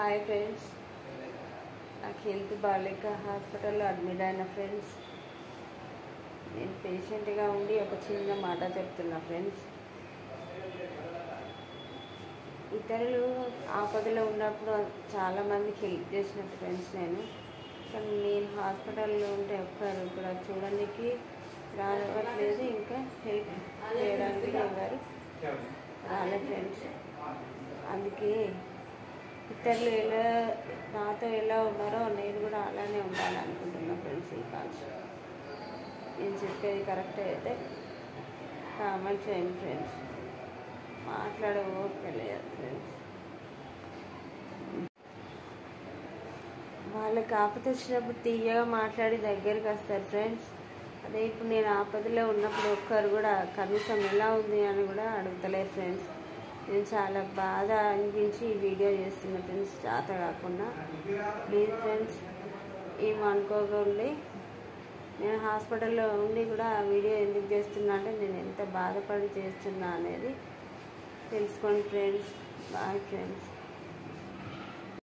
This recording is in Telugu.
హాయ్ ఫ్రెండ్స్, నాకు హెల్త్ బాగాలేక హాస్పిటల్లో అడ్మిట్ అయిన ఫ్రెండ్స్. నేను పేషెంట్గా ఉండి ఒక చిన్న మాట చెప్తున్నా ఫ్రెండ్స్. ఇతరులు ఆపదలో ఉన్నప్పుడు చాలామందికి హెల్ప్ చేసిన ఫ్రెండ్స్ కానీ నేను హాస్పిటల్లో ఉంటే ఒక్కరు కూడా చూడడానికి రావట్లేదు, ఇంకా హెల్ప్ చేయడానికి ఎవరు రాలే ఫ్రెండ్స్. అందుకే ఇతరులు నాతో ఎలా ఉన్నారో నేను కూడా అలానే ఉండాలనుకుంటున్నా ఫ్రెండ్స్. ఈ కాల్స్ నేను చెప్పేది కరెక్ట్ అయితే కామెంట్ చేయండి ఫ్రెండ్స్. మాట్లాడే ఓపిక లేదు ఫ్రెండ్స్. వాళ్ళకి ఆపద వచ్చినప్పుడు తీయగా మాట్లాడి దగ్గరికి వస్తారు ఫ్రెండ్స్. అదే ఇప్పుడు నేను ఆపదలో ఉన్నప్పుడు ఒక్కరు కూడా కనీసం ఎలా ఉంది అని కూడా అడుగుతలేదు ఫ్రెండ్స్. నేను చాలా బాధ అనిపించి ఈ వీడియో చేస్తున్నా ఫ్రెండ్స్, చేత కాకుండా. ప్లీజ్ ఫ్రెండ్స్ ఏమనుకోకండి. నేను హాస్పిటల్లో ఉండి కూడా ఆ వీడియో ఎందుకు చేస్తున్నా అంటే నేను ఎంత బాధపడి చేస్తున్నా అనేది తెలుసుకోండి ఫ్రెండ్స్. Bye friends.